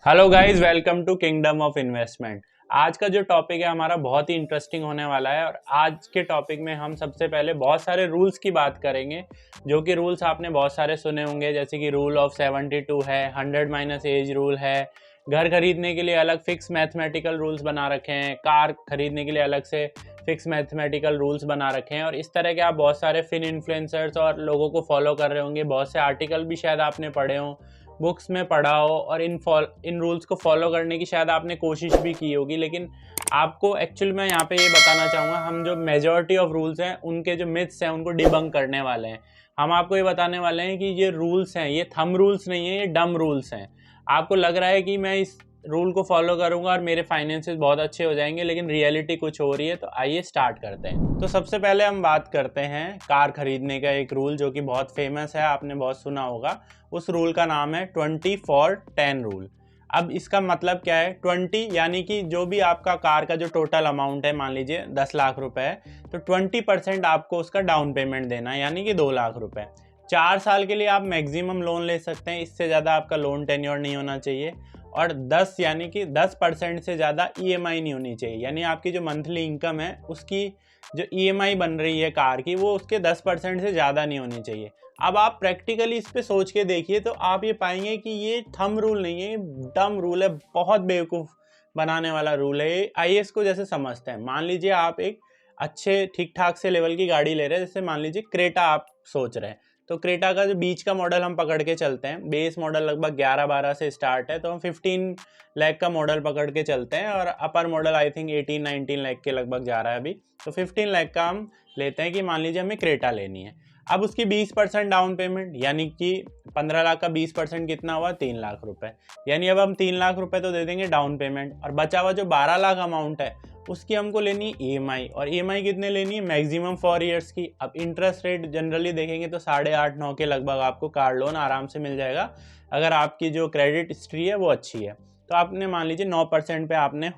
Hello guys, welcome to kingdom of investment. आज का जो टॉपिक है हमारा बहुत ही इंटरेस्टिंग होने वाला है और आज के टॉपिक में हम सबसे पहले बहुत सारे रूल्स की बात करेंगे। जो कि रूल्स आपने बहुत सारे सुने होंगे, जैसे कि रूल ऑफ 72 है, 100 माइनस एज रूल है, घर खरीदने के लिए अलग फिक्स मैथमेटिकल रूल्स बना रखे हैं, कार खरीदने के लिए अलग से फिक्स मैथमेटिकल रूल्स बना रखे हैं। और इस तरह के आप बहुत सारे फिन इन्फ्लुएंसर्स और लोगों को फॉलो कर रहे होंगे, बहुत से आर्टिकल भी शायद आपने पढ़े हों, बुक्स में पढ़ा हो और इन रूल्स को फॉलो करने की शायद आपने कोशिश भी की होगी। लेकिन आपको एक्चुअल में यहाँ पे ये बताना चाहूँगा, हम जो मेजॉरिटी ऑफ रूल्स हैं उनके जो मिथ्स हैं उनको डिबंक करने वाले हैं। हम आपको ये बताने वाले हैं कि ये रूल्स हैं, ये थंब रूल्स नहीं है, ये डम रूल्स हैं। आपको लग रहा है कि मैं इस रूल को फॉलो करूंगा और मेरे फाइनेंसेस बहुत अच्छे हो जाएंगे, लेकिन रियलिटी कुछ हो रही है। तो आइए स्टार्ट करते हैं। तो सबसे पहले हम बात करते हैं कार खरीदने का एक रूल जो कि बहुत फेमस है, आपने बहुत सुना होगा। उस रूल का नाम है 20-4-10 रूल। अब इसका मतलब क्या है? 20 यानी कि जो भी आपका कार का जो टोटल अमाउंट है, मान लीजिए 10 लाख रुपए है, तो 20% आपको उसका डाउन पेमेंट देना है, यानी कि 2 लाख रुपए। 4 साल के लिए आप मैक्सिमम लोन ले सकते हैं, इससे ज़्यादा आपका लोन टेन्योर नहीं होना चाहिए। और 10 यानी कि 10% से ज़्यादा ईएमआई नहीं होनी चाहिए, यानी आपकी जो मंथली इनकम है उसकी जो ईएमआई बन रही है कार की, वो उसके 10% से ज़्यादा नहीं होनी चाहिए। अब आप प्रैक्टिकली इस पे सोच के देखिए तो आप ये पाएंगे कि ये थंब रूल नहीं है, ये डम रूल है, बहुत बेवकूफ़ बनाने वाला रूल है। ये आईएएस को जैसे समझते हैं। मान लीजिए आप एक अच्छे ठीक ठाक से लेवल की गाड़ी ले रहे हैं, जैसे मान लीजिए क्रेटा आप सोच रहे हैं। तो क्रेटा का जो बीच का मॉडल हम पकड़ के चलते हैं, बेस मॉडल लगभग 11-12 से स्टार्ट है, तो हम 15 लाख का मॉडल पकड़ के चलते हैं और अपर मॉडल आई थिंक 18-19 लाख के लगभग जा रहा है अभी। तो 15 लाख का हम लेते हैं कि मान लीजिए हमें क्रेटा लेनी है। अब उसकी 20% डाउन पेमेंट, यानी कि 15 लाख का 20% कितना हुआ? 3 लाख रुपए। यानी अब हम 3 लाख रुपए तो दे देंगे डाउन पेमेंट, और बचा हुआ जो 12 लाख अमाउंट है उसकी हमको लेनी है ईएमआई। और ईएमआई कितने लेनी है? मैक्सिमम 4 ईयर्स की। अब इंटरेस्ट रेट जनरली देखेंगे तो 8.5-9 के लगभग आपको कार लोन आराम से मिल जाएगा, अगर आपकी जो क्रेडिट हिस्ट्री है वो अच्छी है। तो आपने मान लीजिए 9% पे आपने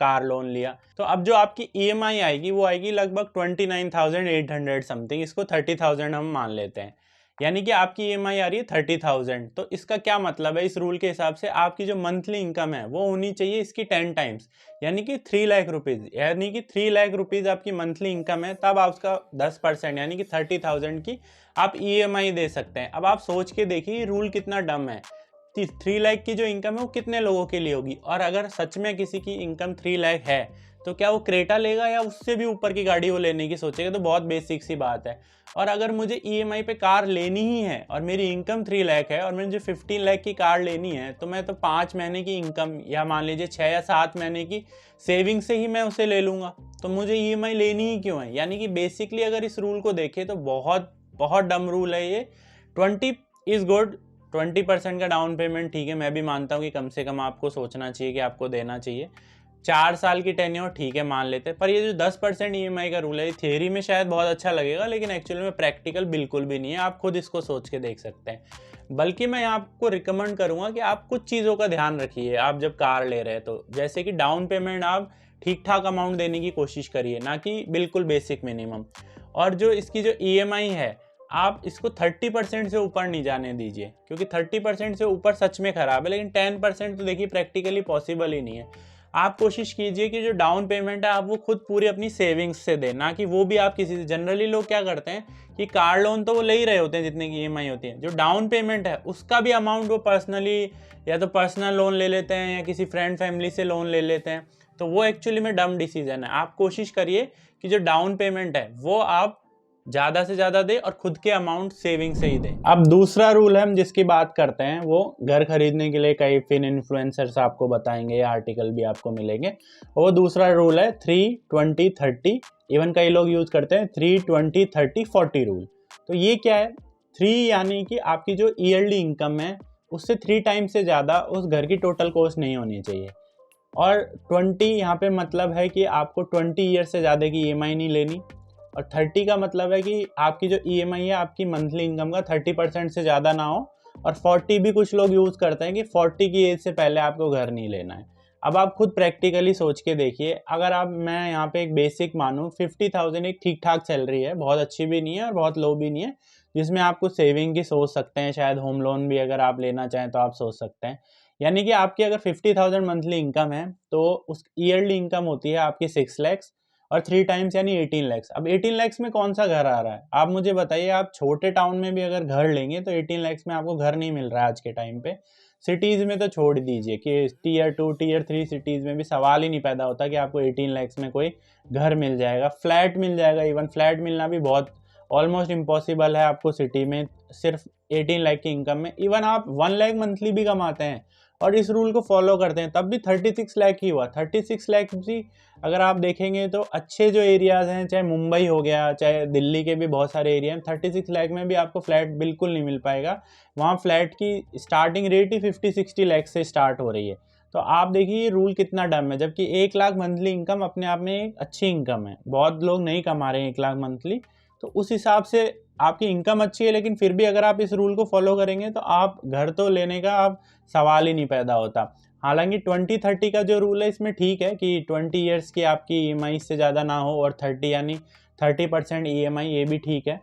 कार लोन लिया, तो अब जो आपकी ईएमआई आएगी वो आएगी लगभग 29,800 समथिंग, इसको 30,000 हम मान लेते हैं। यानी कि आपकी ईएमआई आ रही है 30,000। तो इसका क्या मतलब है? इस रूल के हिसाब से आपकी जो मंथली इनकम है वो होनी चाहिए इसकी 10 टाइम्स, यानी कि 3 लाख रुपीज़। यानी कि 3 लाख रुपीज़ आपकी मंथली इनकम है, तब आप उसका 10% यानी कि 30,000 की आप ईएमआई दे सकते हैं। अब आप सोच के देखिए ये रूल कितना डम है। 3 लाख की जो इनकम है वो कितने लोगों के लिए होगी? और अगर सच में किसी की इनकम 3 लाख है तो क्या वो क्रेटा लेगा या उससे भी ऊपर की गाड़ी वो लेने की सोचेगा? तो बहुत बेसिक सी बात है। और अगर मुझे ईएमआई पे कार लेनी ही है और मेरी इनकम 3 लाख है और मुझे 15 लाख की कार लेनी है, तो मैं तो 5 महीने की इनकम या मान लीजिए 6 या 7 महीने की सेविंग से ही मैं उसे ले लूँगा। तो मुझे ईएमआई लेनी ही क्यों है? यानी कि बेसिकली अगर इस रूल को देखें तो बहुत बहुत डम रूल है ये। 20 इज़ गुड, 20% का डाउन पेमेंट ठीक है, मैं भी मानता हूँ कि कम से कम आपको सोचना चाहिए कि आपको देना चाहिए। 4 साल की टेन्योर ठीक है, मान लेते हैं। पर ये जो 10% ईएमआई का रूल है, थियरी में शायद बहुत अच्छा लगेगा, लेकिन एक्चुअली में प्रैक्टिकल बिल्कुल भी नहीं है। आप खुद इसको सोच के देख सकते हैं। बल्कि मैं आपको रिकमेंड करूँगा कि आप कुछ चीज़ों का ध्यान रखिए आप जब कार ले रहे हैं तो। जैसे कि डाउन पेमेंट आप ठीक ठाक अमाउंट देने की कोशिश करिए, ना कि बिल्कुल बेसिक मिनिमम। और जो इसकी जो ईएमआई है, आप इसको 30% से ऊपर नहीं जाने दीजिए, क्योंकि 30% से ऊपर सच में ख़राब है, लेकिन 10% तो देखिए प्रैक्टिकली पॉसिबल ही नहीं है। आप कोशिश कीजिए कि जो डाउन पेमेंट है आप वो खुद पूरी अपनी सेविंग्स से दें, ना कि वो भी आप किसी से। जनरली लोग क्या करते हैं कि कार लोन तो वो ले ही रहे होते हैं जितने की ईएमआई होती है, जो डाउन पेमेंट है उसका भी अमाउंट वो पर्सनली या तो पर्सनल लोन ले लेते हैं या किसी फ्रेंड फैमिली से लोन ले लेते हैं। तो वो एक्चुअली में डम डिसीजन है। आप कोशिश करिए कि जो डाउन पेमेंट है वो आप ज़्यादा से ज़्यादा दे और खुद के अमाउंट सेविंग से ही दे। अब दूसरा रूल है हम जिसकी बात करते हैं, वो घर खरीदने के लिए कई फिन इन्फ्लुएंसर्स आपको बताएंगे या आर्टिकल भी आपको मिलेंगे। वो दूसरा रूल है 3-20-30। इवन कई लोग यूज करते हैं 3-20-30-40 रूल। तो ये क्या है? 3 यानी कि आपकी जो ईयरली इनकम है उससे 3 टाइम से ज़्यादा उस घर की टोटल कॉस्ट नहीं होनी चाहिए। और 20 यहाँ पे मतलब है कि आपको 20 ईयर से ज़्यादा की ईएमआई नहीं लेनी। और 30 का मतलब है कि आपकी जो ईएमआई है आपकी मंथली इनकम का 30% से ज़्यादा ना हो। और 40 भी कुछ लोग यूज़ करते हैं कि 40 की एज से पहले आपको घर नहीं लेना है। अब आप खुद प्रैक्टिकली सोच के देखिए, अगर आप मैं यहाँ पे एक बेसिक मानूँ, 50,000 एक ठीक ठाक सैलरी है, बहुत अच्छी भी नहीं है और बहुत लो भी नहीं है, जिसमें आपको सेविंग की सोच सकते हैं, शायद होम लोन भी अगर आप लेना चाहें तो आप सोच सकते हैं। यानी कि आपकी अगर 50,000 मंथली इनकम है तो उस ईयरली इनकम होती है आपकी 6 लैक्स और 3 टाइम्स यानी 18 लैक्स। अब 18 लैक्स में कौन सा घर आ रहा है आप मुझे बताइए। आप छोटे टाउन में भी अगर घर लेंगे तो 18 लैक्स में आपको घर नहीं मिल रहा है आज के टाइम पे। सिटीज़ में तो छोड़ दीजिए कि टीयर 2 टीयर 3 सिटीज़ में भी सवाल ही नहीं पैदा होता कि आपको 18 लैक्स में कोई घर मिल जाएगा, फ्लैट मिल जाएगा। इवन फ्लैट मिलना भी बहुत ऑलमोस्ट इम्पॉसिबल है आपको सिटी में सिर्फ 18 लाख की इनकम में। इवन आप 1 लाख मंथली भी कमाते हैं और इस रूल को फॉलो करते हैं तब भी 36 लाख ही हुआ। 36 लाख भी अगर आप देखेंगे तो अच्छे जो एरियाज़ हैं, चाहे मुंबई हो गया, चाहे दिल्ली के भी बहुत सारे एरिया हैं, 36 लाख में भी आपको फ्लैट बिल्कुल नहीं मिल पाएगा। वहाँ फ्लैट की स्टार्टिंग रेट ही 50-60 लाख से स्टार्ट हो रही है। तो आप देखिए ये रूल कितना डम है, जबकि 1 लाख मंथली इनकम अपने आप में एक अच्छी इनकम है। बहुत लोग नहीं कमा रहे हैं 1 लाख मंथली, तो उस हिसाब से आपकी इनकम अच्छी है, लेकिन फिर भी अगर आप इस रूल को फॉलो करेंगे तो आप घर तो लेने का आप सवाल ही नहीं पैदा होता। हालांकि 20-30 का जो रूल है इसमें ठीक है कि 20 ईयर्स की आपकी EMI से ज़्यादा ना हो और 30 यानी 30% EMI, ये भी ठीक है।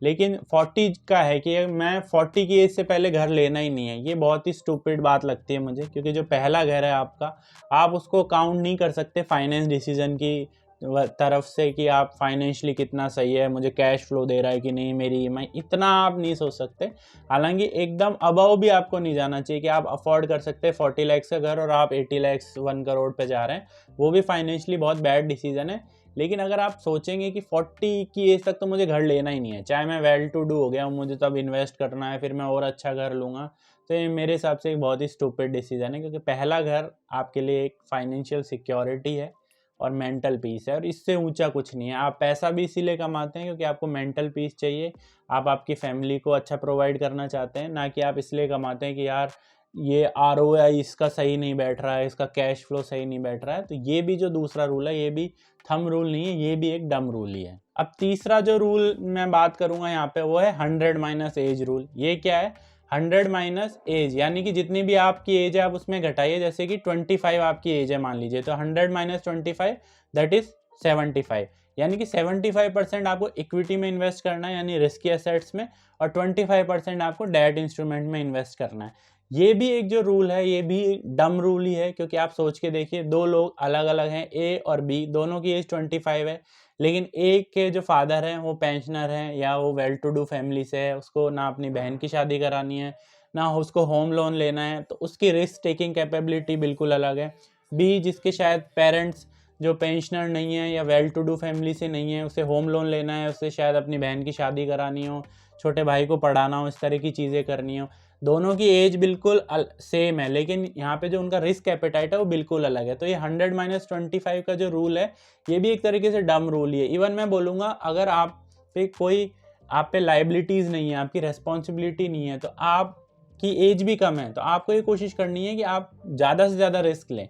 लेकिन 40 का है कि मैं 40 की एज से पहले घर लेना ही नहीं है, ये बहुत ही स्टूपिड बात लगती है मुझे। क्योंकि जो पहला घर है आपका, आप उसको काउंट नहीं कर सकते फाइनेंस डिसीजन की तरफ से कि आप फाइनेंशियली कितना सही है, मुझे कैश फ्लो दे रहा है कि नहीं, मेरी EMI, इतना आप नहीं सोच सकते। हालांकि एकदम अबव भी आपको नहीं जाना चाहिए कि आप अफोर्ड कर सकते हैं 40 लैक्स का घर और आप 80 लैक्स 1 करोड़ पे जा रहे हैं, वो भी फाइनेंशियली बहुत बैड डिसीजन है। लेकिन अगर आप सोचेंगे कि 40 की एज तक तो मुझे घर लेना ही नहीं है, चाहे मैं वेल टू डू हो गया हूँ, मुझे तब इन्वेस्ट करना है, फिर मैं और अच्छा घर लूँगा, तो ये मेरे हिसाब से एक बहुत ही स्टूपिड डिसीजन है। क्योंकि पहला घर आपके लिए एक फाइनेंशियल सिक्योरिटी है और मेंटल पीस है, और इससे ऊंचा कुछ नहीं है। आप पैसा भी इसीलिए कमाते हैं क्योंकि आपको मेंटल पीस चाहिए, आप आपकी फैमिली को अच्छा प्रोवाइड करना चाहते हैं, ना कि आप इसलिए कमाते हैं कि यार ये ROI इसका सही नहीं बैठ रहा है, इसका कैश फ्लो सही नहीं बैठ रहा है। तो ये भी जो दूसरा रूल है, ये भी थंब रूल नहीं है, ये भी एक डम रूल ही है। अब तीसरा जो रूल मैं बात करूंगा यहाँ पे वो है 100 माइनस एज रूल। ये क्या है? 100 माइनस एज यानी कि जितनी भी आपकी एज है आप उसमें घटाइए। जैसे कि 25 आपकी एज है मान लीजिए, तो 100 माइनस 25 दैट इज 75। यानी कि 75% आपको इक्विटी में इन्वेस्ट करना है यानी रिस्की एसेट्स में, और 25% आपको डेट इंस्ट्रूमेंट में इन्वेस्ट करना है। ये भी एक जो रूल है ये भी डम रूल ही है, क्योंकि आप सोच के देखिए दो लोग अलग अलग हैं, A और B, दोनों की एज 25 है, लेकिन एक के जो फादर हैं वो पेंशनर हैं या वो वेल टू डू फैमिली से है, उसको ना अपनी बहन की शादी करानी है ना उसको होम लोन लेना है, तो उसकी रिस्क टेकिंग कैपेबिलिटी बिल्कुल अलग है। बी जिसके शायद पेरेंट्स जो पेंशनर नहीं है या वेल टू डू फैमिली से नहीं है, उसे होम लोन लेना है, उसे शायद अपनी बहन की शादी करानी हो, छोटे भाई को पढ़ाना हो, इस तरह की चीज़ें करनी हो, दोनों की एज बिल्कुल सेम है, लेकिन यहाँ पे जो उनका रिस्क एपेटाइट है वो बिल्कुल अलग है। तो ये 100 माइनस 25 का जो रूल है ये भी एक तरीके से डम रूल ही है। इवन मैं बोलूँगा अगर आप पे लाइबिलिटीज़ नहीं है, आपकी रेस्पॉन्सिबिलिटी नहीं है, तो आपकी एज भी कम है, तो आपको ये कोशिश करनी है कि आप ज़्यादा से ज़्यादा रिस्क लें।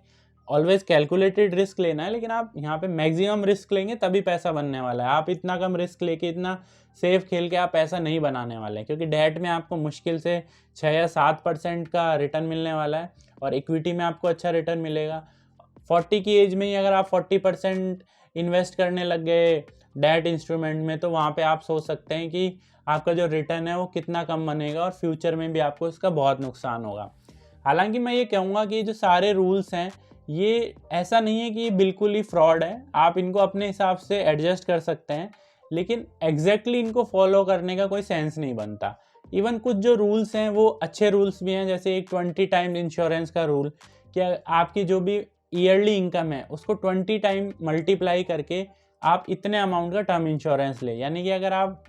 ऑलवेज कैलकुलेटेड रिस्क लेना है, लेकिन आप यहाँ पे मैक्सिमम रिस्क लेंगे तभी पैसा बनने वाला है। आप इतना कम रिस्क लेके इतना सेफ खेल के आप पैसा नहीं बनाने वाले हैं, क्योंकि डेट में आपको मुश्किल से 6 या 7% का रिटर्न मिलने वाला है और इक्विटी में आपको अच्छा रिटर्न मिलेगा। 40 की एज में ही अगर आप 40% इन्वेस्ट करने लग गए डेट इंस्ट्रूमेंट में, तो वहाँ पे आप सोच सकते हैं कि आपका जो रिटर्न है वो कितना कम बनेगा और फ्यूचर में भी आपको इसका बहुत नुकसान होगा। हालांकि मैं ये कहूँगा कि जो सारे रूल्स हैं ये ऐसा नहीं है कि ये बिल्कुल ही फ्रॉड है, आप इनको अपने हिसाब से एडजस्ट कर सकते हैं, लेकिन एग्जैक्टली इनको फॉलो करने का कोई सेंस नहीं बनता। इवन कुछ जो रूल्स हैं वो अच्छे रूल्स भी हैं, जैसे एक 20 टाइम इंश्योरेंस का रूल, कि आपकी जो भी ईयरली इनकम है उसको 20 टाइम मल्टीप्लाई करके आप इतने अमाउंट का टर्म इंश्योरेंस ले। यानी कि अगर आप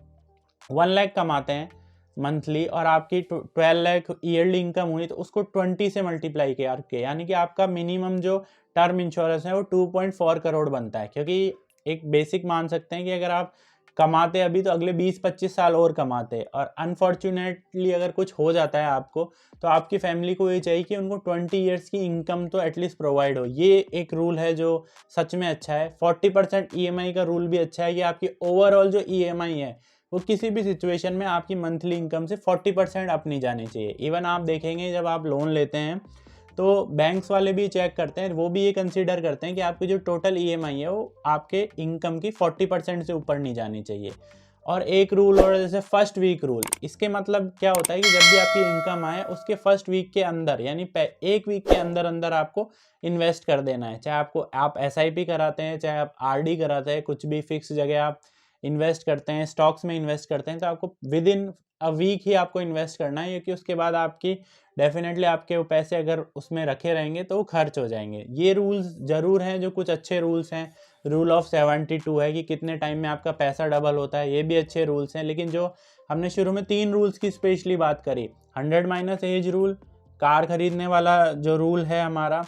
1 लाख कमाते हैं मंथली और आपकी 12 लाख ईयरली इनकम हुई, तो उसको 20 से मल्टीप्लाई करके, यानी कि आपका मिनिमम जो टर्म इंश्योरेंस है वो 2.4 करोड़ बनता है। क्योंकि एक बेसिक मान सकते हैं कि अगर आप कमाते अभी तो अगले 20-25 साल और कमाते, और अनफॉर्चुनेटली अगर कुछ हो जाता है आपको, तो आपकी फैमिली को ये चाहिए कि उनको 20 ईयर्स की इनकम तो एटलीस्ट प्रोवाइड हो। ये एक रूल है जो सच में अच्छा है। 40% EMI का रूल भी अच्छा है कि आपकी ओवरऑल जो EMI है वो किसी भी सिचुएशन में आपकी मंथली इनकम से 40% अप नहीं जानी चाहिए। इवन आप देखेंगे जब आप लोन लेते हैं तो बैंक्स वाले भी चेक करते हैं, वो भी ये कंसीडर करते हैं कि आपकी जो टोटल EMI है वो आपके इनकम की 40% से ऊपर नहीं जानी चाहिए। और एक रूल और जैसे फर्स्ट वीक रूल, इसके मतलब क्या होता है कि जब भी आपकी इनकम आए उसके फर्स्ट वीक के अंदर यानी एक वीक के अंदर अंदर आपको इन्वेस्ट कर देना है। चाहे आप SIP कराते हैं, चाहे आप RD कराते हैं, कुछ भी फिक्स जगह आप इन्वेस्ट करते हैं, स्टॉक्स में इन्वेस्ट करते हैं, तो आपको विद इन अ वीक ही आपको इन्वेस्ट करना है, क्योंकि उसके बाद आपकी डेफिनेटली आपके वो पैसे अगर उसमें रखे रहेंगे तो वो खर्च हो जाएंगे। ये रूल्स ज़रूर हैं, जो कुछ अच्छे रूल्स हैं। रूल ऑफ 72 है कि कितने टाइम में आपका पैसा डबल होता है, ये भी अच्छे रूल्स हैं। लेकिन जो हमने शुरू में 3 रूल्स की स्पेशली बात करी, 100 माइनस एज रूल, कार खरीदने वाला जो रूल है हमारा,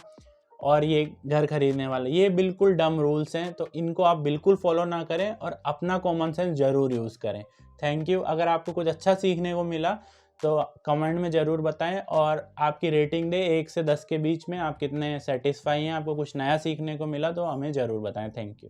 और ये घर खरीदने वाला, ये बिल्कुल डम रूल्स हैं, तो इनको आप बिल्कुल फॉलो ना करें और अपना कॉमन सेंस ज़रूर यूज़ करें। Thank you. अगर आपको कुछ अच्छा सीखने को मिला तो कमेंट में ज़रूर बताएं, और आपकी रेटिंग दे 1 से 10 के बीच में, आप कितने सेटिस्फाई हैं, आपको कुछ नया सीखने को मिला तो हमें ज़रूर बताएं। Thank you.